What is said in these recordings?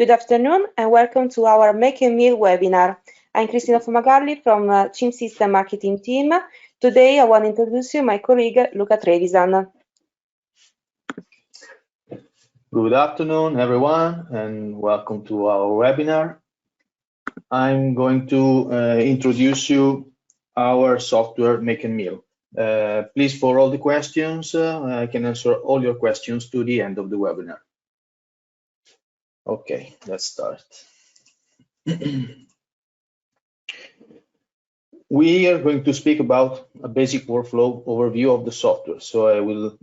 Good afternoon and welcome to our Make&Mill webinar. I'm Cristina Fumagalli from CIM System Marketing Team. Today I want to introduce you my colleague Luca Trevisan. Good afternoon everyone and welcome to our webinar. I'm going to introduce you our software Make&Mill. Please, for all the questions, I can answer all your questions to the end of the webinar. Okay, let's start. We are going to speak about a basic workflow overview of the software. So I will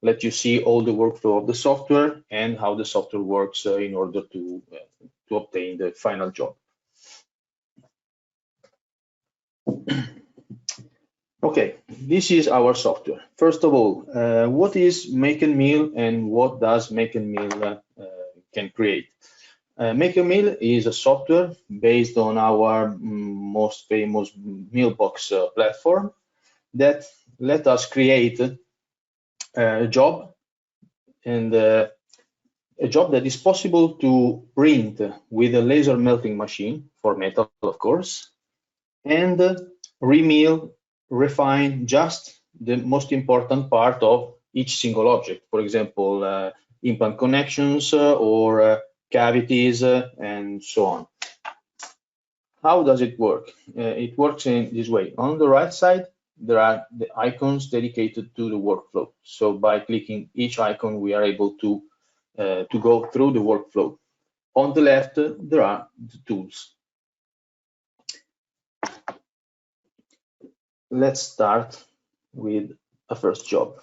let you see all the workflow of the software and how the software works in order to obtain the final job. Okay, this is our software. First of all, what is Make&Mill and what does Make&Mill can create? Make&Mill is a software based on our most famous MillBox platform that let us create a job, and a job that is possible to print with a laser melting machine for metal, of course, and remill, refine just the most important part of each single object. For example, implant connections or cavities and so on. How does it work? It works in this way. On the right side, there are the icons dedicated to the workflow. So by clicking each icon, we are able to go through the workflow. On the left, there are the tools. Let's start with a first job.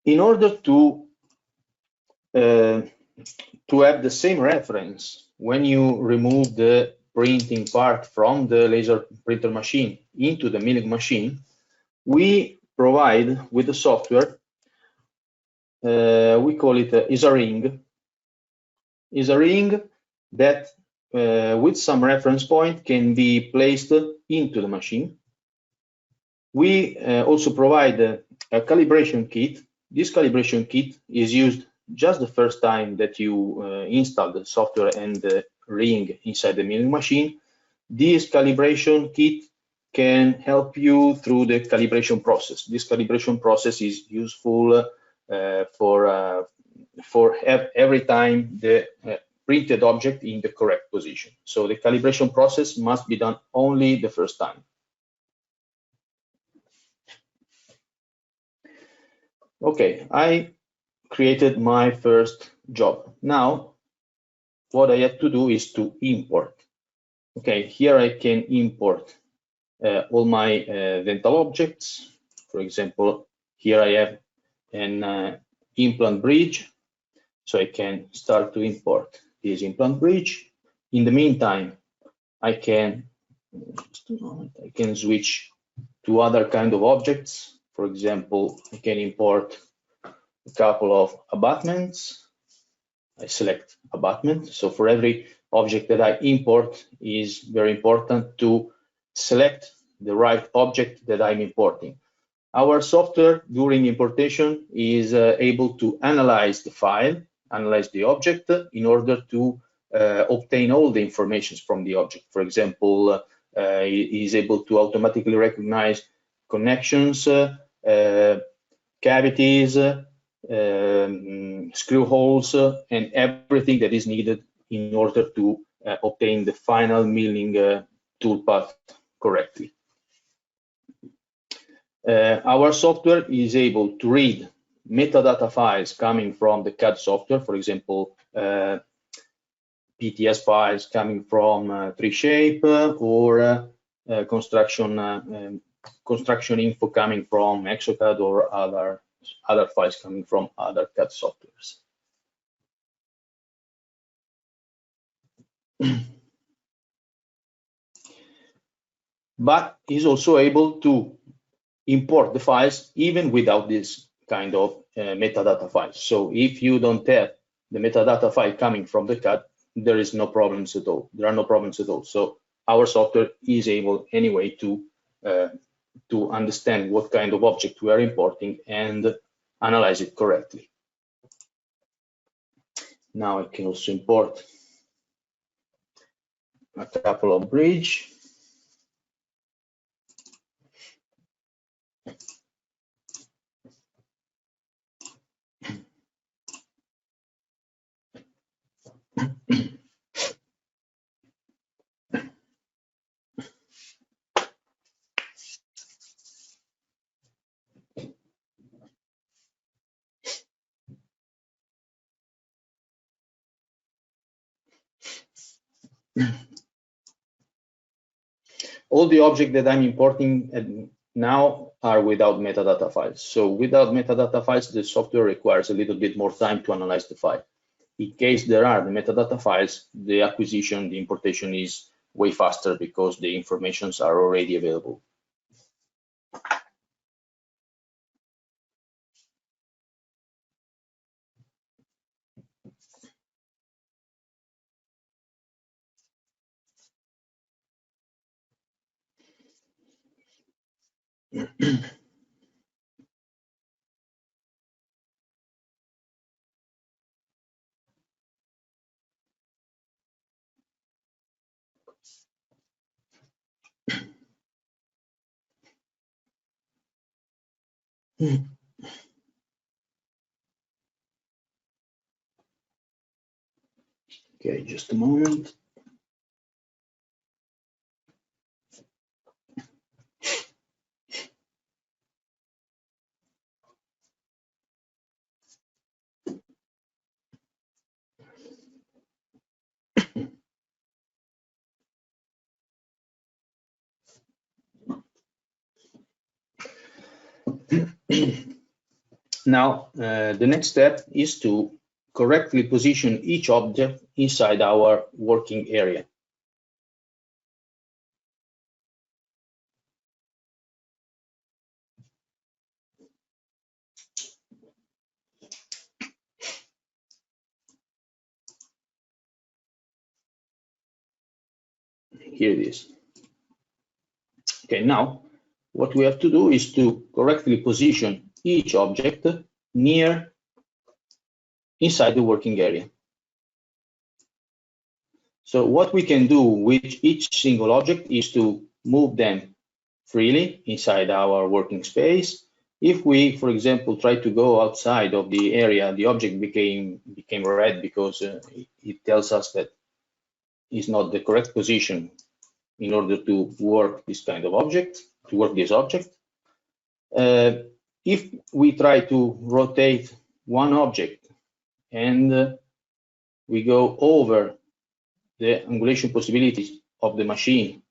In order to have the same reference when you remove the printing part from the laser printer machine into the milling machine, we provide with the software, we call it is a ring that with some reference point can be placed into the machine. We also provide a calibration kit. This calibration kit is used just the first time that you install the software and the ring inside the milling machine. This calibration kit can help you through the calibration process. This calibration process is useful for every time the printed object in the correct position. So the calibration process must be done only the first time. Okay, I created my first job. Now, what I have to do is to import. Okay, here I can import all my dental objects. For example, here I have an implant bridge. So I can start to import this implant bridge. In the meantime, I can switch to other kind of objects. For example, I can import a couple of abutments. I select abutment. So for every object that I import, is very important to select the right object that I'm importing. Our software during importation is able to analyze the file, analyze the object in order to obtain all the information from the object. For example, it is able to automatically recognize connections, cavities, screw holes, and everything that is needed in order to obtain the final milling toolpath correctly. Our software is able to read metadata files coming from the CAD software, for example, PTS files coming from 3Shape or construction info coming from Exocad or other files coming from other CAD softwares. But is also able to import the files even without this kind of metadata files. So if you don't have the metadata file coming from the CAD, there is no problems at all. There are no problems at all. So our software is able anyway to to understand what kind of object we are importing and analyze it correctly. Now I can also import a couple of bridges. All the objects that I'm importing now are without metadata files. So without metadata files, the software requires a little bit more time to analyze the file. In case there are the metadata files, the acquisition, the importation is way faster because the informations are already available. Okay, just a moment. Now, the next step is to correctly position each object inside our working area. Here it is. Okay, now what we have to do is to correctly position each object inside the working area. So what we can do with each single object is to move them freely inside our working space. If we, for example, try to go outside of the area, the object became red because it tells us that it's not the correct position in order to work this kind of object, to work this object. If we try to rotate one object and we go over the angulation possibilities of the machine,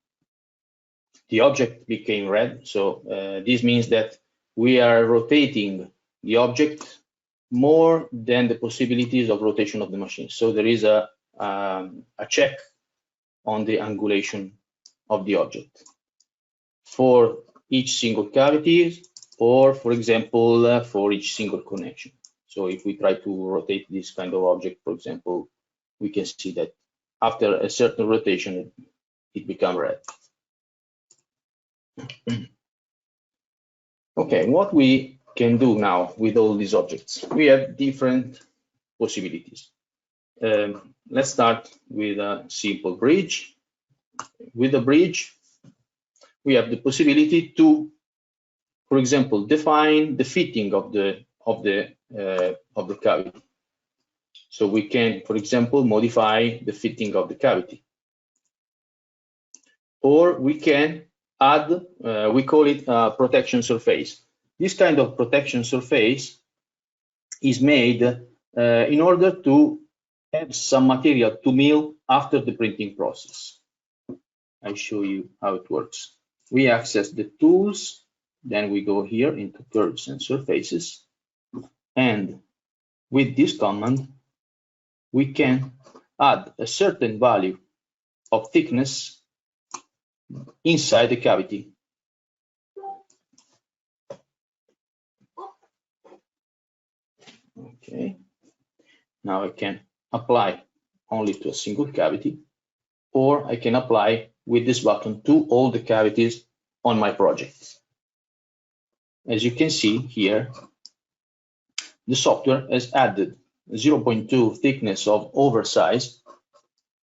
the object became red. So this means that we are rotating the object more than the possibilities of rotation of the machine. So there is a check on the angulation of the object for each single cavity, or for example, for each single connection. So if we try to rotate this kind of object, for example, we can see that after a certain rotation, it becomes red. Okay, what we can do now with all these objects? We have different possibilities. Let's start with a simple bridge. With a bridge, we have the possibility to, for example, define the fitting of the cavity. So we can, for example, modify the fitting of the cavity, or we can add, we call it a protection surface. This kind of protection surface is made in order to add some material to mill after the printing process. I'll show you how it works. We access the tools, then we go here into curves and surfaces, and with this command, we can add a certain value of thickness inside the cavity. Okay, now I can apply only to a single cavity, or I can apply with this button to all the cavities on my project. as you can see here, the software has added 0.2 thickness of oversize.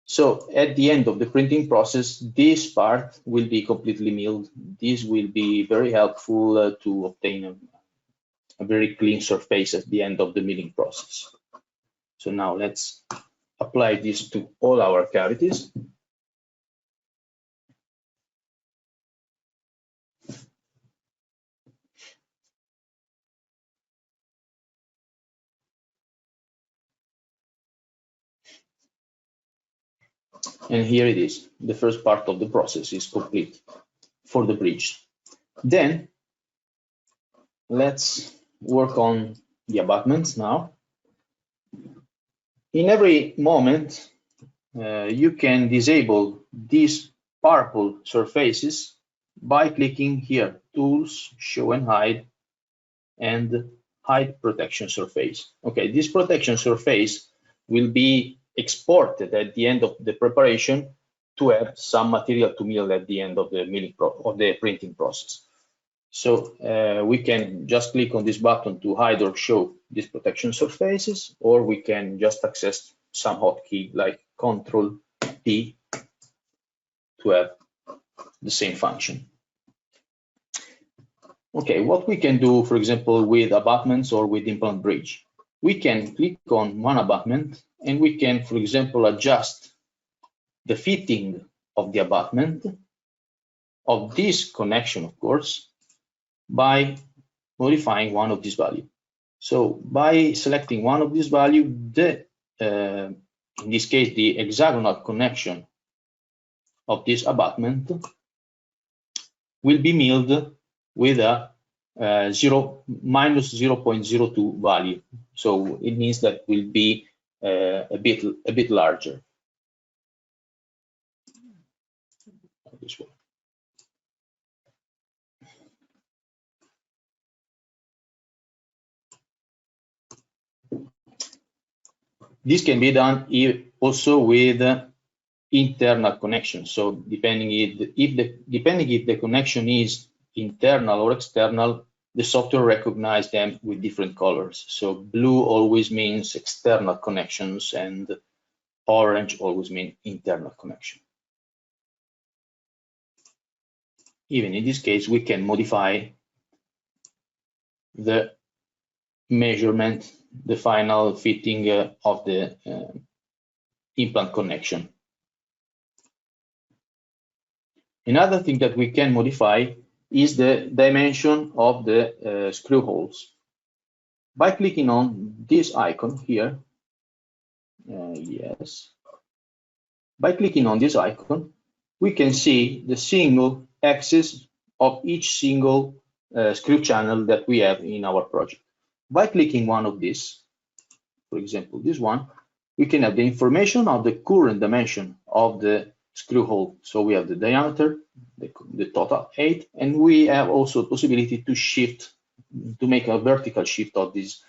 So at the end of the printing process, this part will be completely milled. This will be very helpful to obtain a very clean surface at the end of the milling process. So now let's apply this to all our cavities. And here it is. The first part of the process is complete for the bridge. Then let's work on the abutments now. In every moment, you can disable these purple surfaces by clicking here, Tools, Show and Hide, and Hide Protection Surface. Okay, this protection surface will be exported at the end of the preparation to have some material to mill at the end of the milling of the printing process. So we can just click on this button to hide or show these protection surfaces, or we can just access some hotkey like Control P to have the same function. Okay, what we can do, for example, with abutments or with implant bridge, we can click on one abutment and we can, for example, adjust the fitting of the abutment of this connection, of course, by modifying one of these values. So by selecting one of these values, in this case, the hexagonal connection of this abutment will be milled with a minus 0.02 value. So it means that will be a bit larger. This one. This can be done also with internal connection. So depending if the connection is internal or external, the software recognizes them with different colors. So blue always means external connections and orange always means internal connection. Even in this case, we can modify the measurement, the final fitting of the implant connection. Another thing that we can modify is the dimension of the screw holes. By clicking on this icon here, yes, by clicking on this icon, we can see the single axis of each single screw channel that we have in our project. By clicking one of these, for example, this one, we can have the information of the current dimension of the screw hole. So we have the diameter, the total 8, and we have also the possibility to shift, to make a vertical shift of this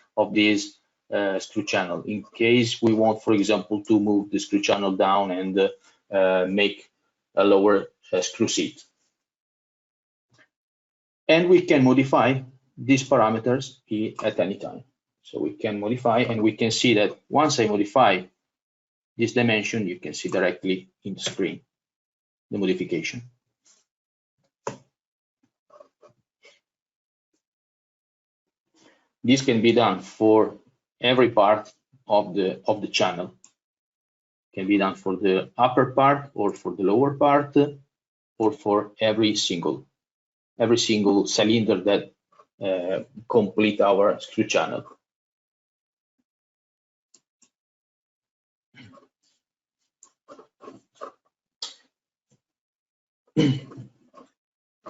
screw channel in case we want, for example, to move the screw channel down and make a lower screw seat. And we can modify these parameters at any time. So we can modify, and we can see that once I modify this dimension, you can see directly in the screen the modification. This can be done for every part of the channel. It can be done for the upper part or for the lower part or for every single cylinder that complete our screw channel.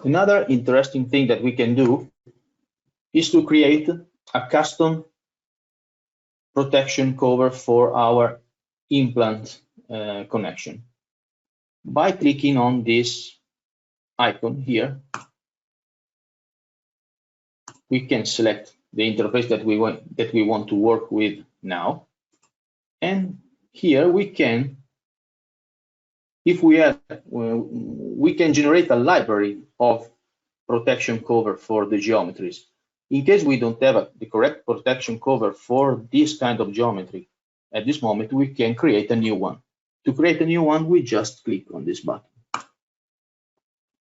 Another interesting thing that we can do is to create a custom protection cover for our implant connection. By clicking on this icon here, we can select the interface that we want to work with now, and here we can, if we have, we can generate a library of protection cover for the geometries. In case we don't have the correct protection cover for this kind of geometry, at this moment we can create a new one. To create a new one, we just click on this button.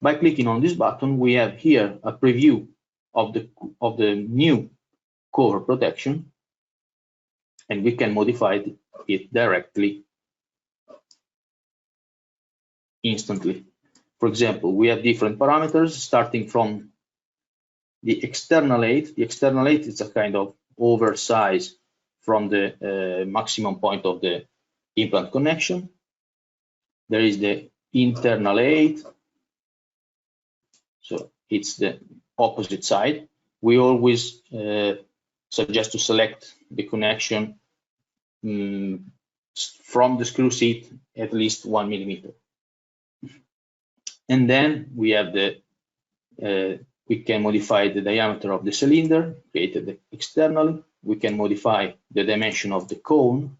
By clicking on this button, we have here a preview of the new cover protection, and we can modify it directly, instantly. For example, we have different parameters starting from the external height. The external height is a kind of oversize from the maximum point of the implant connection. There is the internal height, so it's the opposite side. We always suggest to select the connection from the screw seat at least 1 millimeter. And then we have we can modify the diameter of the cylinder created externally. We can modify the dimension of the cone,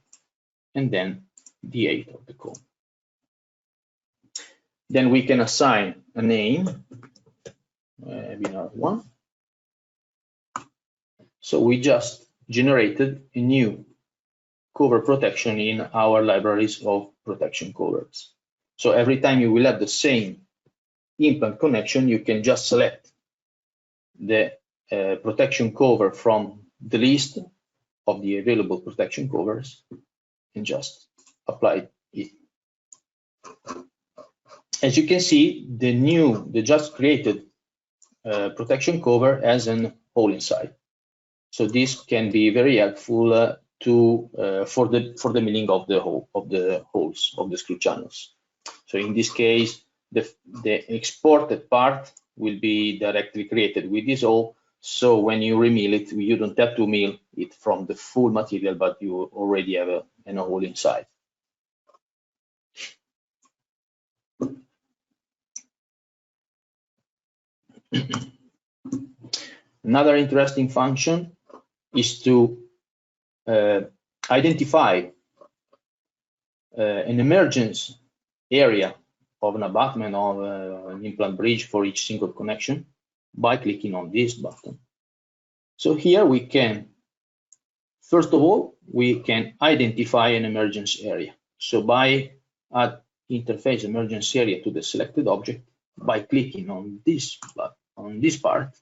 and then the height of the cone. Then we can assign a name, webinar 1. So we just generated a new cover protection in our libraries of protection covers. So every time you will have the same implant connection, you can just select the protection cover from the list of the available protection covers and just apply it. As you can see, the just created protection cover has an hole inside. So this can be very helpful for the milling of the holes of the screw channels. So in this case, the exported part will be directly created with this hole. So when you remill it, you don't have to mill it from the full material, but you already have a hole inside. Another interesting function is to identify an emergence area of an abutment of an implant bridge for each single connection by clicking on this button. So here we can, first of all, we can identify an emergence area. So by add interface emergence area to the selected object, by clicking on this part,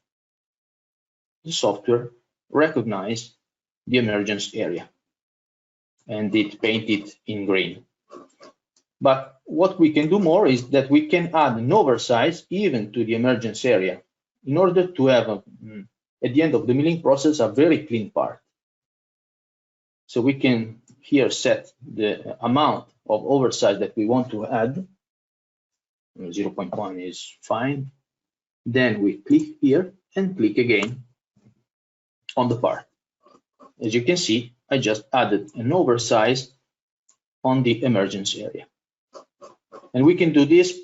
the software recognizes the emergence area and it painted in green. But what we can do more is that we can add an oversize even to the emergence area in order to have, at the end of the milling process, a very clean part. So we can here set the amount of oversize that we want to add. 0.1 is fine. Then we click here and click again on the part. As you can see, I just added an oversize on the emergence area. And we can do this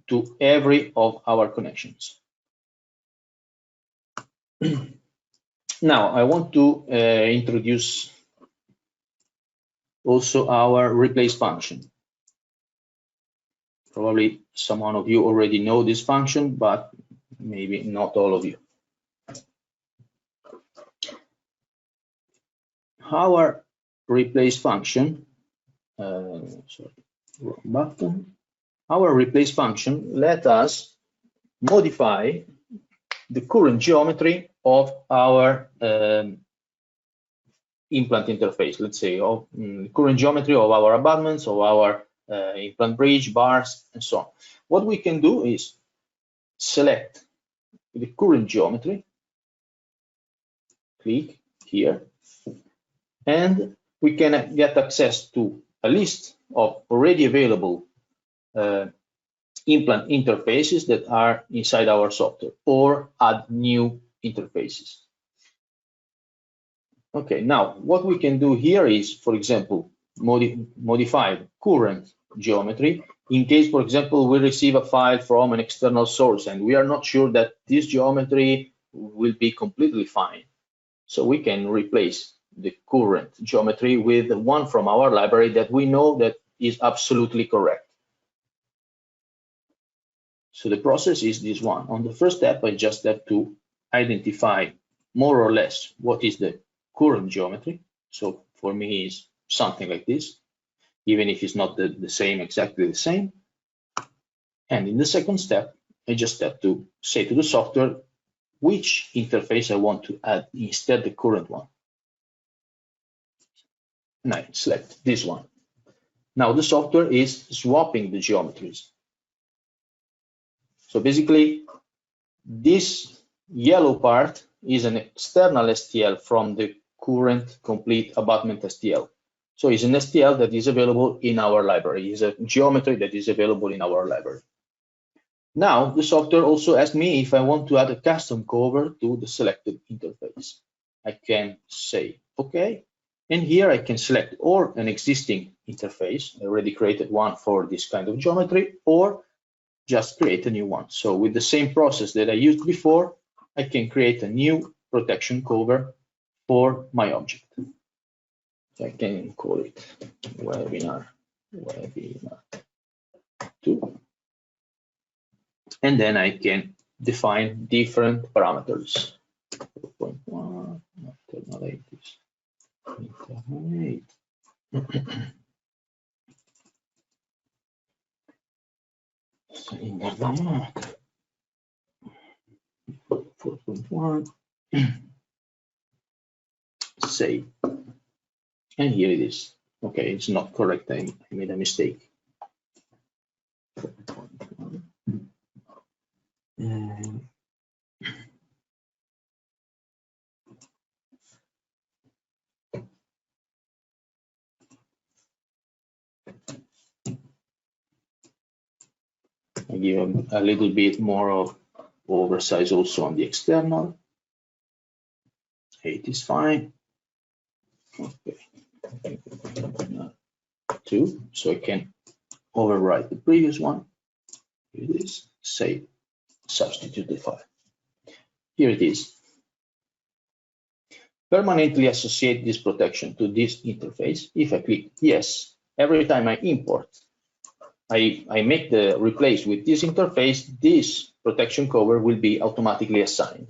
to every of our connections. Now, I want to introduce also our replace function. Probably some of you already know this function, but maybe not all of you. Our replace function, sorry, wrong button. Our replace function let us modify the current geometry of our implant interface, let's say, of current geometry of our abutments, of our implant bridge, bars, and so on. What we can do is select the current geometry, click here, and we can get access to a list of already available implant interfaces that are inside our software, or add new interfaces. Okay, now what we can do here is, for example, modify current geometry in case, for example, we receive a file from an external source and we are not sure that this geometry will be completely fine. So we can replace the current geometry with one from our library that we know that is absolutely correct. So the process is this one. On the first step, I just have to identify more or less what is the current geometry. So for me, it's something like this, even if it's not the same, exactly the same. And in the second step, I just have to say to the software which interface I want to add instead the current one. And I select this one. Now the software is swapping the geometries. So basically, this yellow part is an external STL from the current complete abutment STL. So it's an STL that is available in our library. It's a geometry that is available in our library. Now the software also asks me if I want to add a custom cover to the selected interface. I can say OK, and here I can select or an existing interface. I already created one for this kind of geometry, or just create a new one. So with the same process that I used before, I can create a new protection cover for my object. So I can call it webinar 2. And then I can define different parameters. 4.1, alternate. Standard 4.1. Save. And here it is. Okay, it's not correct. I made a mistake. 4.1. And I give a little bit more of oversize also on the external. 8 is fine. Okay. 2, so I can overwrite the previous one. Here it is. Save. Substitute the file. Here it is. Permanently associate this protection to this interface. If I click yes, every time I import, I make the replace with this interface, this protection cover will be automatically assigned.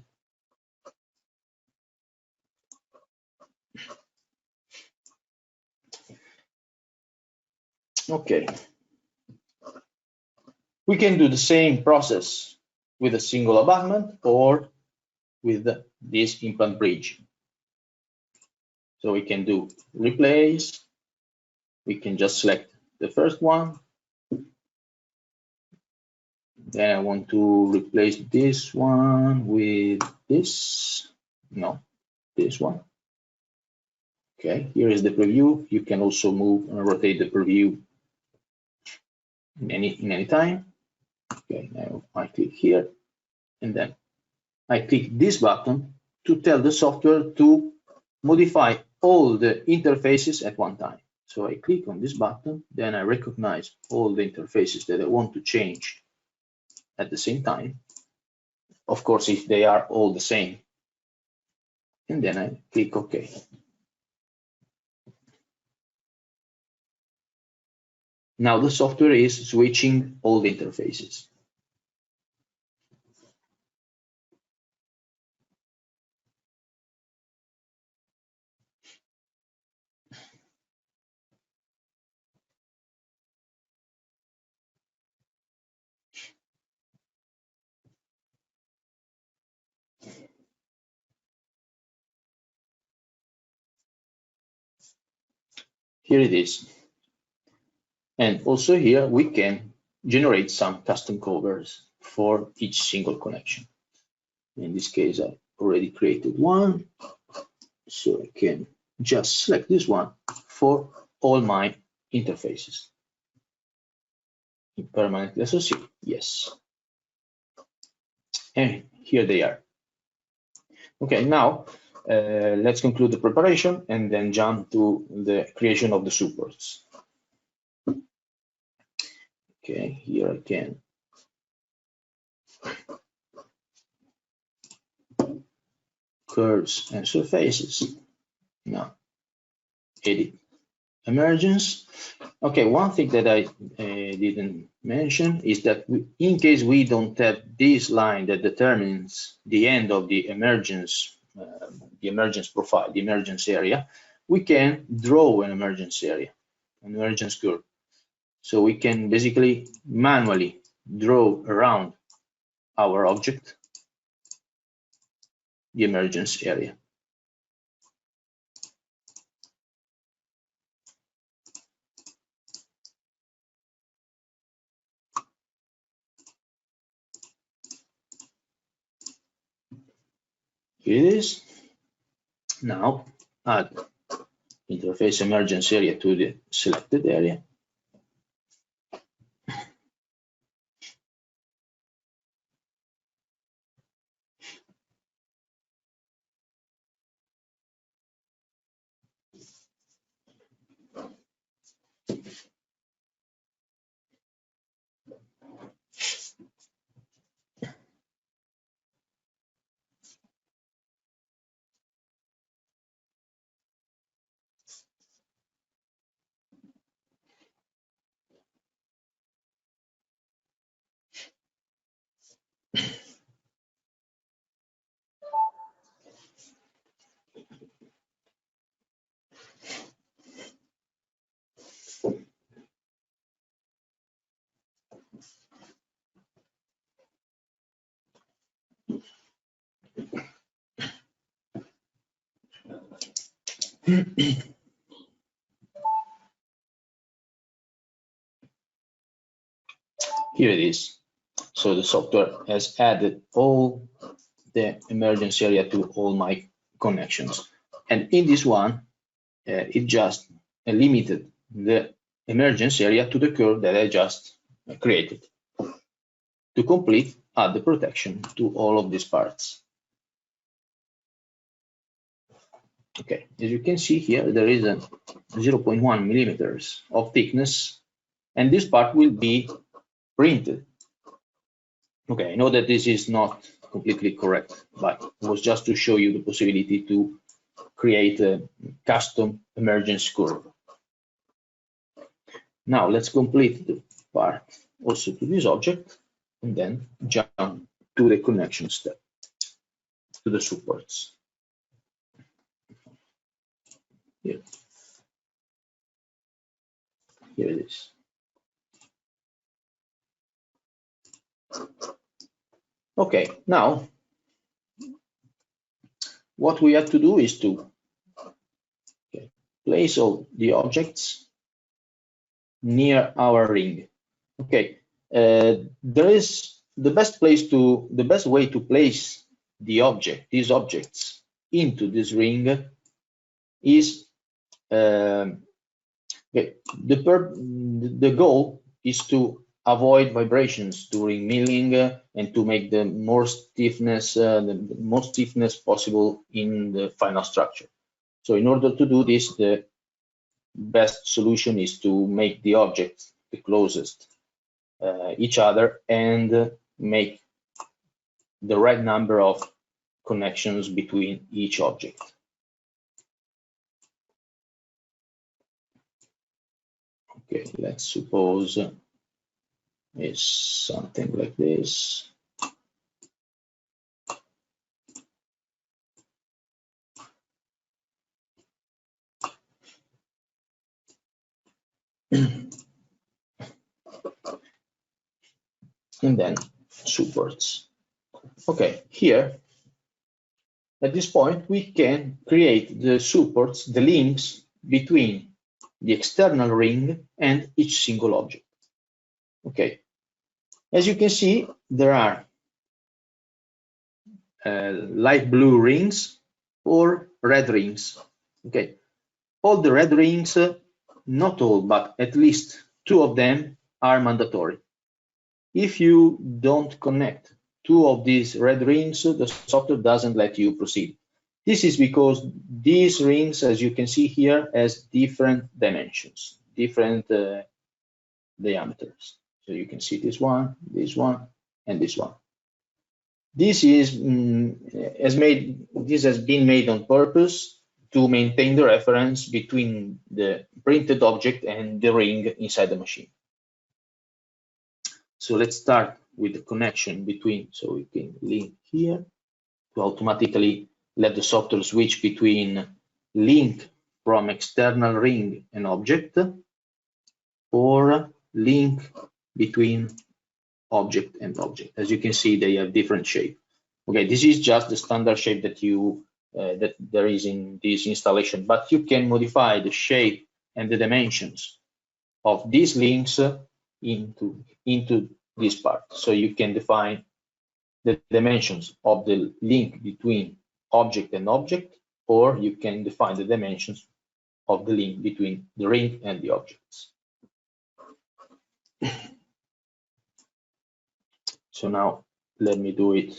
Okay. We can do the same process with a single abutment or with this implant bridge. So we can do replace. We can just select the first one. Then I want to replace this one with this. No, this one. Okay, here is the preview. You can also move and rotate the preview in any time. Okay, now I click here, and then I click this button to tell the software to modify all the interfaces at one time. So I click on this button, then I recognize all the interfaces that I want to change at the same time. Of course, if they are all the same. And then I click OK. Now the software is switching all the interfaces. Here it is. And also here we can generate some custom covers for each single connection. In this case, I already created one. So I can just select this one for all my interfaces. Permanently associate, yes. And here they are. Okay, now let's conclude the preparation and then jump to the creation of the supports. Okay, here I can curves and surfaces. Now, edit emergence. Okay, one thing that I didn't mention is that in case we don't have this line that determines the end of the emergence profile, the emergence area, we can draw an emergence area, an emergence curve. So we can basically manually draw around our object the emergence area. Here it is. Now add interface emergence area to the selected area. Here it is. So the software has added all the emergence area to all my connections. And in this one, it just limited the emergence area to the curve that I just created. To complete, add the protection to all of these parts. Okay, as you can see here, there is a 0.1 millimeters of thickness, and this part will be printed. Okay, I know that this is not completely correct, but it was just to show you the possibility to create a custom emergence curve. Now let's complete the part also to this object, and then jump to the connection step, to the supports. Here it is. Okay, now what we have to do is to place all the objects near our ring. Okay, there is the best way to place these objects into this ring is the goal is to avoid vibrations during milling and to make the most stiffness possible in the final structure. So in order to do this, the best solution is to make the objects the closest each other and make the right number of connections between each object. Okay, let's suppose it's something like this. And then supports. Okay, here at this point we can create the supports, the links between the external ring and each single object. Okay, as you can see, there are light blue rings or red rings. Okay, all the red rings, not all, but at least 2 of them are mandatory. If you don't connect 2 of these red rings, the software doesn't let you proceed. This is because these rings, as you can see here, has different dimensions, different diameters. So you can see this one, and this one. This has been made on purpose to maintain the reference between the printed object and the ring inside the machine. So let's start with the connection between, so we can link here to automatically let the software switch between link from external ring and object, or link between object and object. As you can see, they have different shape. Okay, this is just the standard shape that that there is in this installation, but you can modify the shape and the dimensions of these links into this part. So you can define the dimensions of the link between object and object, or you can define the dimensions of the link between the ring and the objects. So now let me do it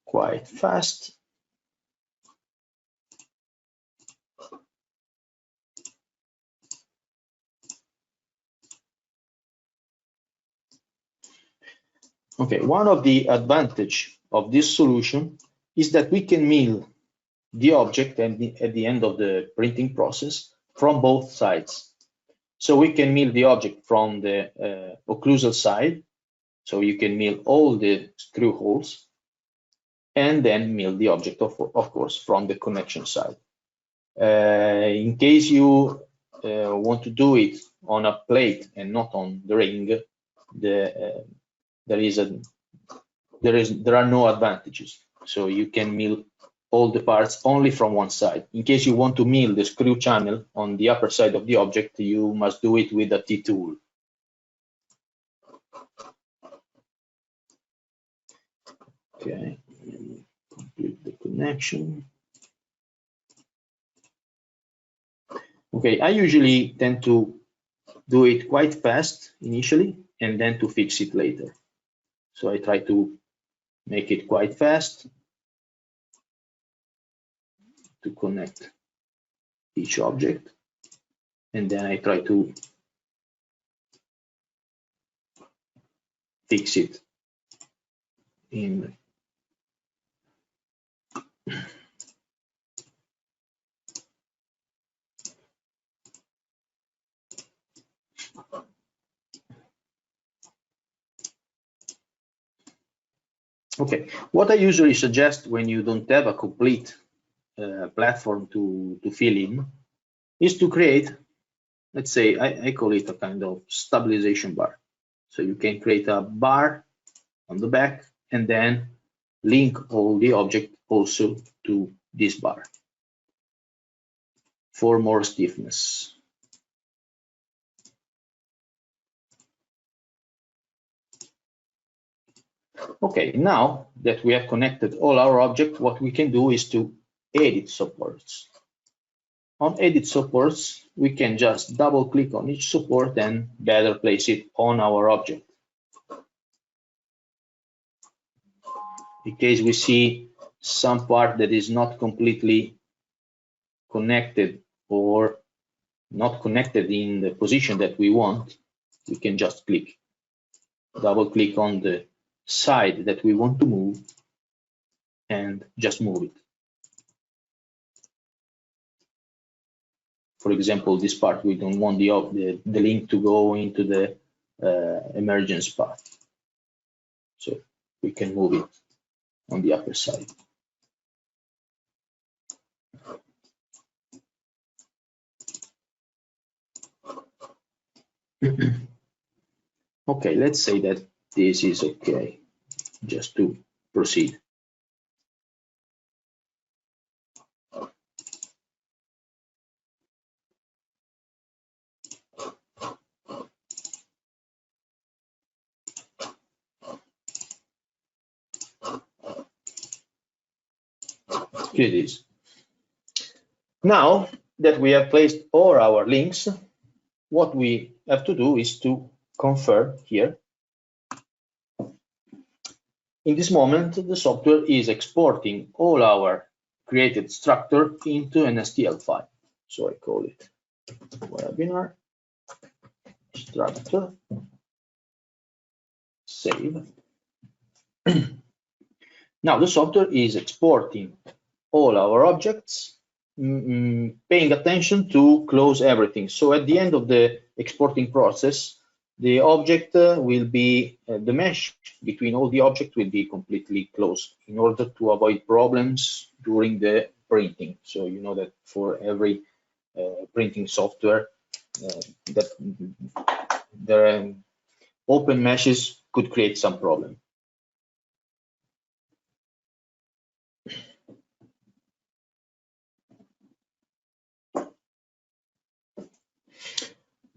quite fast. Okay, one of the advantage of this solution is that we can mill the object at the end of the printing process from both sides. So we can mill the object from the occlusal side, so you can mill all the screw holes, and then mill the object, of course, from the connection side. In case you want to do it on a plate and not on the ring, there are no advantages. So you can mill all the parts only from one side. In case you want to mill the screw channel on the upper side of the object, you must do it with a T-tool. Okay, complete the connection. Okay, I usually tend to do it quite fast initially and then to fix it later. So I try to make it quite fast to connect each object, and then I try to fix it in Okay, what I usually suggest when you don't have a complete platform to fill in is to create, let's say, I call it a kind of stabilization bar. So you can create a bar on the back and then link all the object also to this bar for more stiffness. Okay, now that we have connected all our objects, what we can do is to edit supports. On edit supports, we can just double click on each support and better place it on our object. In case we see some part that is not completely connected or not connected in the position that we want, we can just click, double click on the side that we want to move and just move it. For example, this part, we don't want the link to go into the emergence path. So we can move it on the upper side. Okay, let's say that this is okay, just to proceed. Here it is. Now that we have placed all our links, what we have to do is to confirm here. In this moment, the software is exporting all our created structure into an STL file. So I call it webinar structure, save. Now the software is exporting all our objects, paying attention to close everything. So at the end of the exporting process, the object will be, the mesh between all the objects will be completely closed in order to avoid problems during the printing. So you know that for every printing software, that the open meshes could create some problem.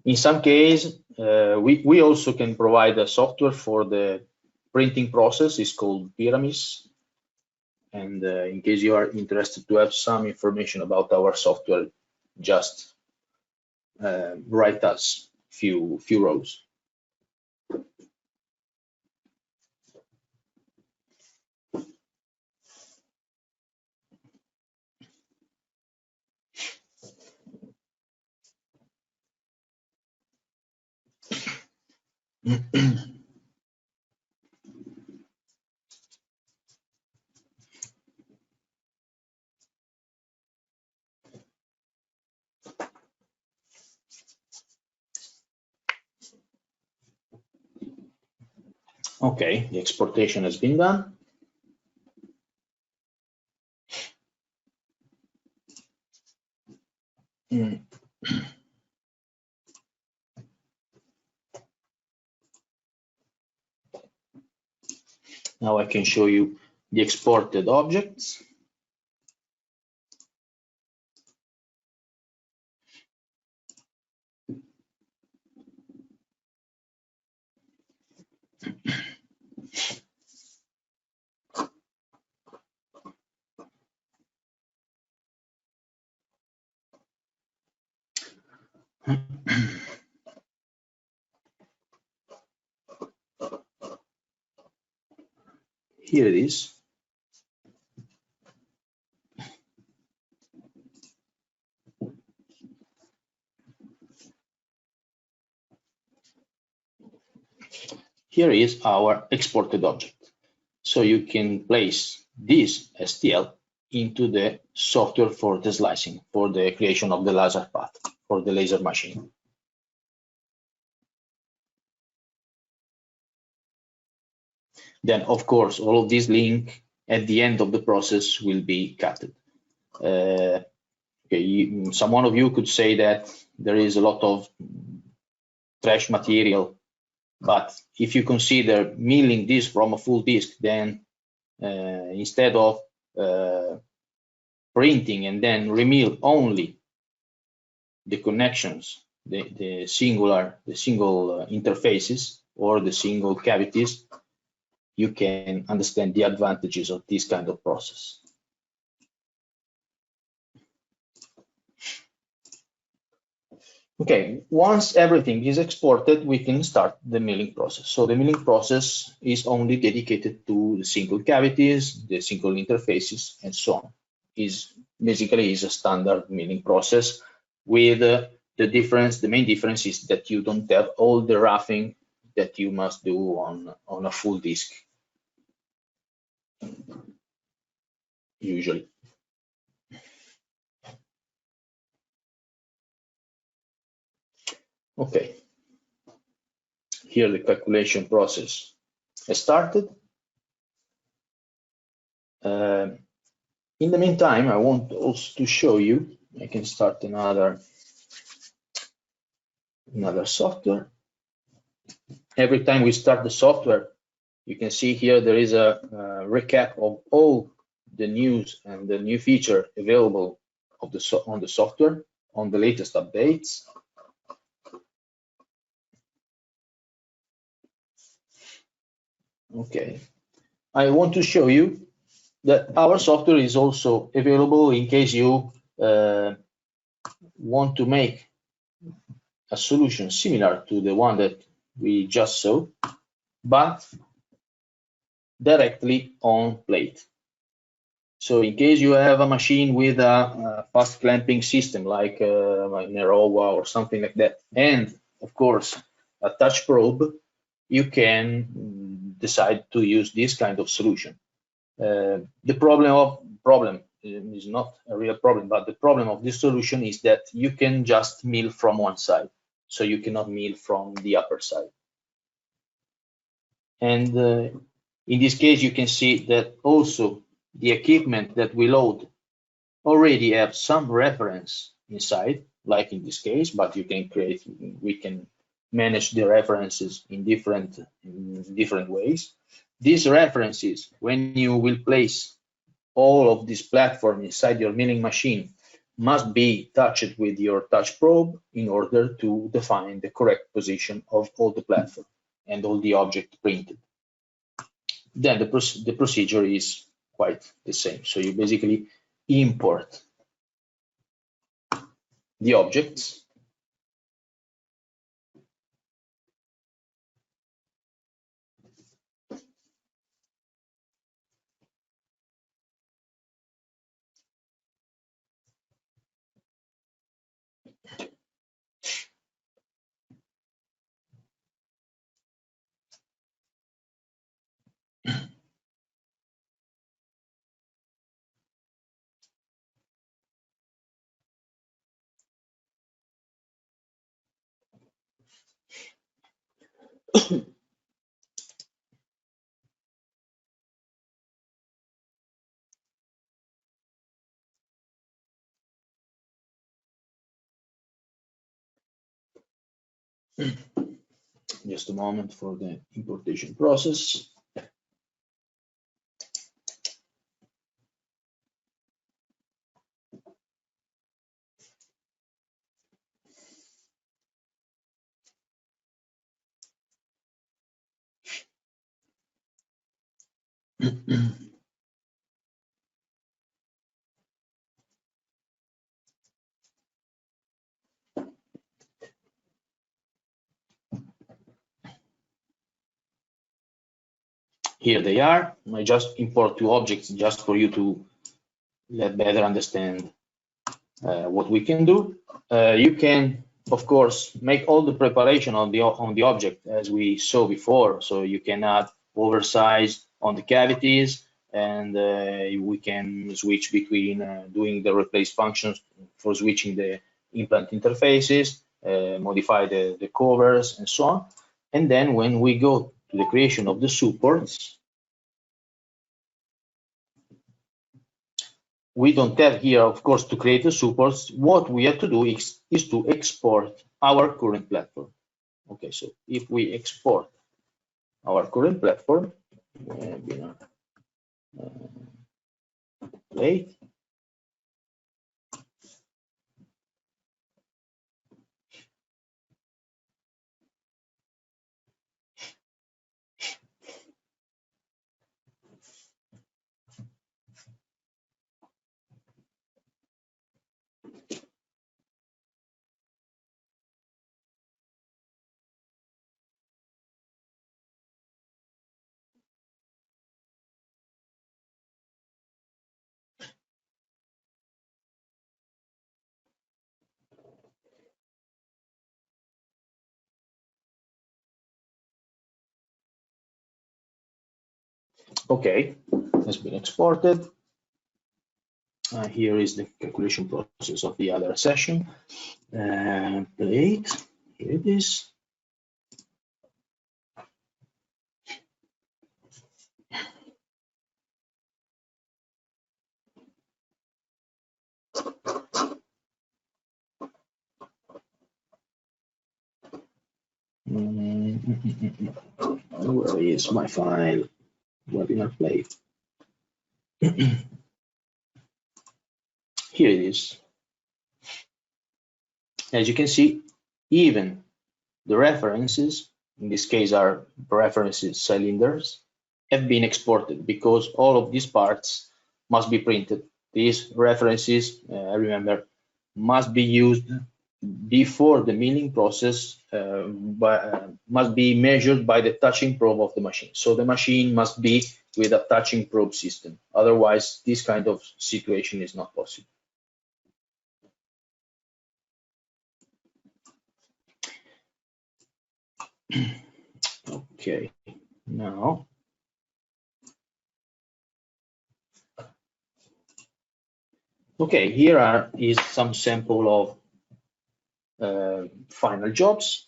In some case, we also can provide a software for the printing process. It's called Pyramids. And in case you are interested to have some information about our software, just write us few rows. Okay, the exportation has been done. Now I can show you the exported objects. Here it is. Here is our exported object. So you can place this STL into the software for the slicing, for the creation of the laser path, for the laser machine. Then, of course, all of these links at the end of the process will be cut. Okay, some of you could say that there is a lot of trash material, but if you consider milling this from a full disk, then instead of printing and then remill only the connections, the single interfaces or the single cavities, you can understand the advantages of this kind of process. Okay, once everything is exported, we can start the milling process. So the milling process is only dedicated to the single cavities, the single interfaces, and so on. Basically is a standard milling process with the main difference is that you don't have all the roughing that you must do on a full disk, usually. Okay, here the calculation process has started. In the meantime, I want also to show you, I can start another software. Every time we start the software, you can see here there is a recap of all the news and the new feature available on the software, on the latest updates. Okay, I want to show you that our software is also available in case you want to make a solution similar to the one that we just saw, but directly on plate. So in case you have a machine with a fast clamping system like Nerova or something like that, and of course a touch probe, you can decide to use this kind of solution. The problem is not a real problem, but the problem of this solution is that you can just mill from one side, so you cannot mill from the upper side. And in this case, you can see that also the equipment that we load already have some reference inside, like in this case, but you can create, we can manage the references in different ways. These references, when you will place all of this platform inside your milling machine, must be touched with your touch probe in order to define the correct position of all the platform and all the object printed. Then the procedure is quite the same. So you basically import the objects, just a moment for the importation process. Here they are. I just import two objects just for you to better understand what we can do. You can, of course, make all the preparation on the object as we saw before. So you can add oversize on the cavities, and we can switch between doing the replace functions for switching the implant interfaces, modify the covers, and so on. And then when we go to the creation of the supports, we don't have here, of course, to create the supports. What we have to do is to export our current platform. Okay, so if we export our current platform, plate, okay, has been exported. Here is the calculation process of the other session. Plate, here it is. Where is my file? Webinar plate. Here it is. As you can see, even the references, in this case are references cylinders, have been exported because all of these parts must be printed. These references, remember, must be used before the milling process, must be measured by the touching probe of the machine. So the machine must be with a touching probe system. Otherwise, this kind of situation is not possible. Okay, now Okay, here is some sample of final jobs,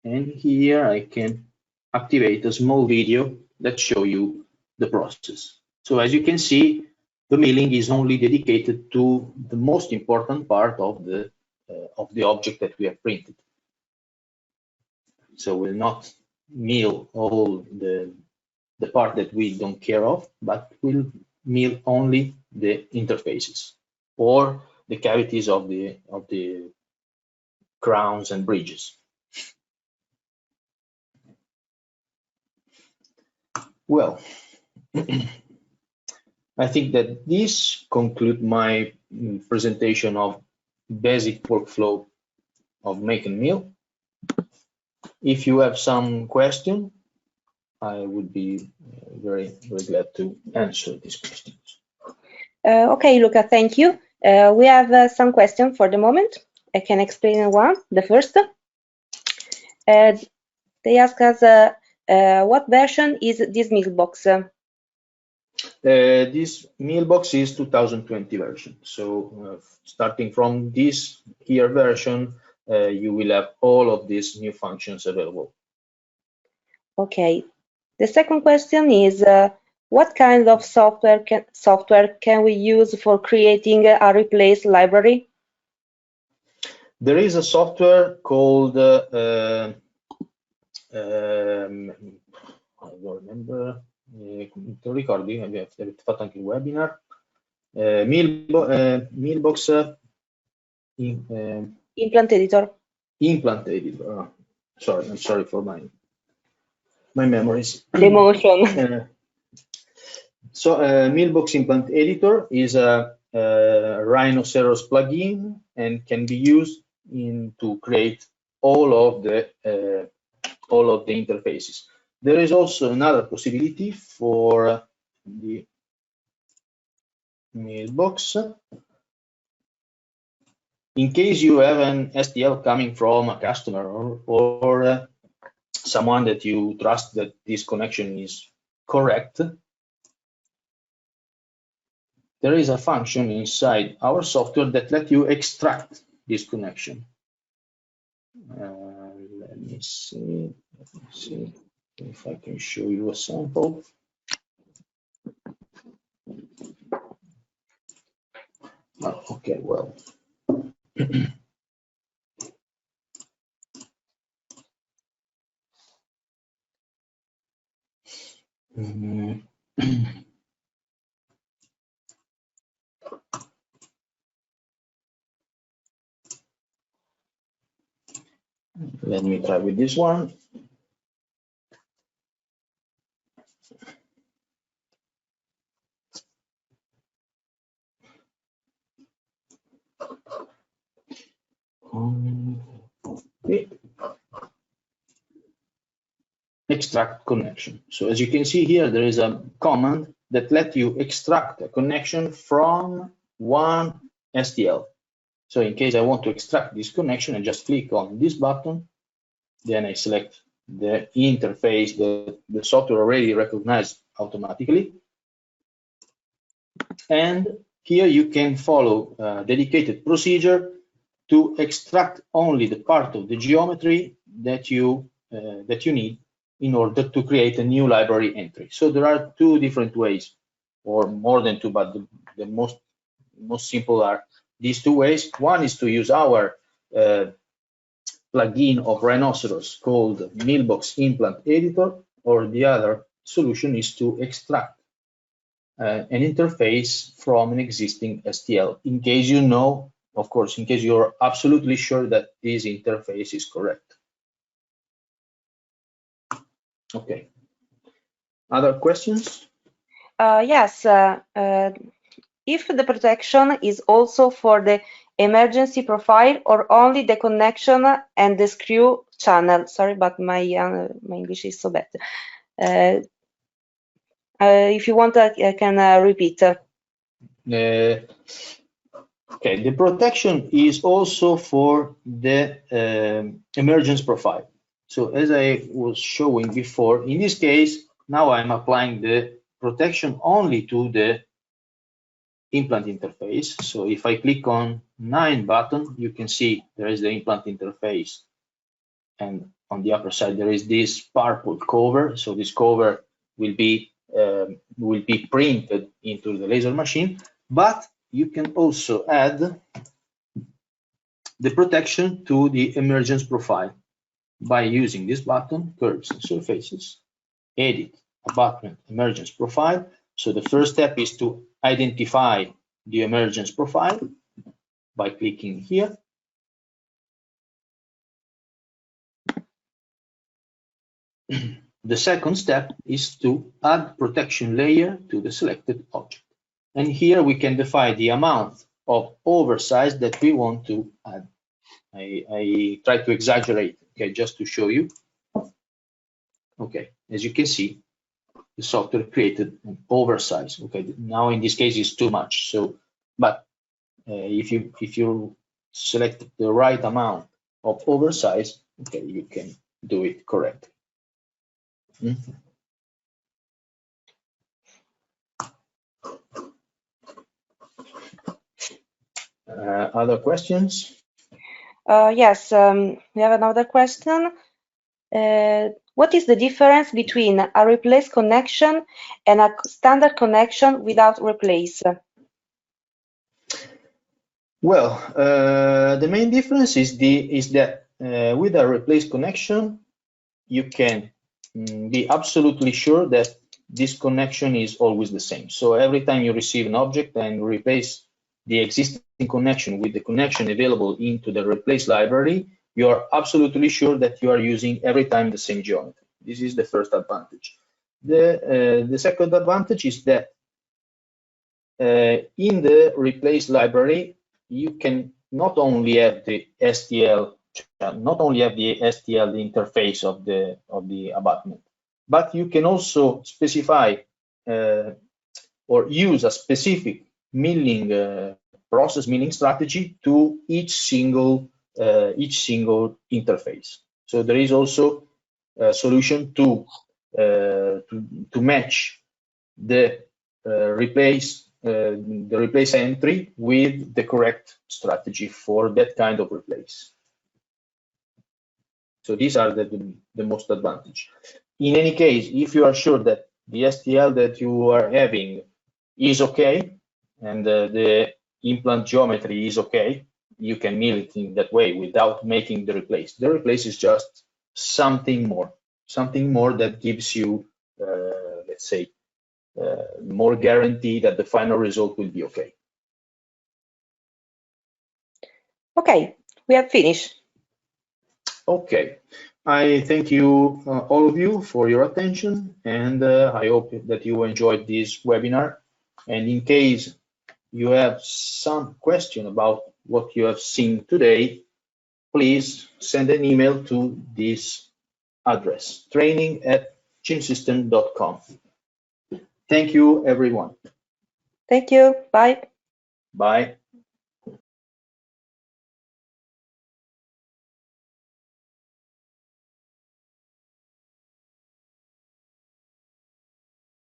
and here I can activate a small video that show you the process. So as you can see, the milling is only dedicated to the most important part of the object that we have printed. So we'll not mill all the part that we don't care of, but we'll mill only the interfaces or the cavities of the crowns and bridges. Well, I think that this concludes my presentation of basic workflow of Make&Mill. If you have some question, I would be very glad to answer these questions. Okay, Luca, thank you. We have some questions for the moment. I can explain one. The first, they ask us what version is this MillBox? This MillBox is 2020 version. So starting from this here version, you will have all of these new functions available. Okay. The second question is what kind of software can we use for creating a replace library? There is a software called I don't remember. Te lo ricordi? Avete fatto anche il webinar. MillBox Implant Editor. Implant Editor. Oh, sorry, I'm sorry for my memories. The emotion. So MillBox Implant Editor is a Rhinoceros plugin and can be used to create all of the interfaces. There is also another possibility for the MillBox. In case you have an STL coming from a customer or someone that you trust that this connection is correct, there is a function inside our software that lets you extract this connection. Let me see if I can show you a sample. Oh, okay, well. Let me try with this one. Extract connection. So as you can see here, there is a command that lets you extract a connection from one STL. So in case I want to extract this connection, I just click on this button, then I select the interface that the software already recognized automatically. And here you can follow a dedicated procedure to extract only the part of the geometry that you need in order to create a new library entry. So there are two different ways, or more than two, but the most simple are these two ways. One is to use our plugin of Rhinoceros called MillBox Implant Editor, or the other solution is to extract an interface from an existing STL, in case you know, of course, in case you're absolutely sure that this interface is correct. Okay. Other questions? Yes. If the protection is also for the emergency profile or only the connection and the screw channel. Sorry, but my English is so bad. If you want, I can repeat. Okay, the protection is also for the emergence profile. So as I was showing before, in this case, now I'm applying the protection only to the implant interface. So if I click on 9 button, you can see there is the implant interface, and on the upper side there is this purple cover. So this cover will be printed into the laser machine, but you can also add the protection to the emergence profile by using this button, curves and surfaces, edit, abutment, emergence profile. So the first step is to identify the emergence profile by clicking here. The second step is to add protection layer to the selected object. And here we can define the amount of oversize that we want to add. I try to exaggerate, okay, just to show you. Okay, as you can see, the software created an oversize. Okay, now in this case it's too much. So, but if you select the right amount of oversize, okay, you can do it correctly. Other questions? Yes, we have another question. What is the difference between a replace connection and a standard connection without replace? Well, the main difference is that with a replace connection, you can be absolutely sure that this connection is always the same. So every time you receive an object and replace the existing connection with the connection available into the replace library, you are absolutely sure that you are using every time the same geometry. This is the first advantage. The second advantage is that in the replace library, you can not only have the STL, the interface of the abutment, but you can also specify or use a specific milling process milling strategy to each single interface. So there is also a solution to match the replace entry with the correct strategy for that kind of replace. So these are the most advantage. In any case, if you are sure that the STL that you are having is okay and the implant geometry is okay, you can mill it in that way without making the replace. The replace is just something more that gives you, let's say, more guarantee that the final result will be okay. Okay, we have finished. Okay, I thank you, all of you, for your attention, and I hope that you enjoyed this webinar. And in case you have some question about what you have seen today, please send an email to this address, training@chimsystem.com. Thank you, everyone. Thank you. Bye. Bye.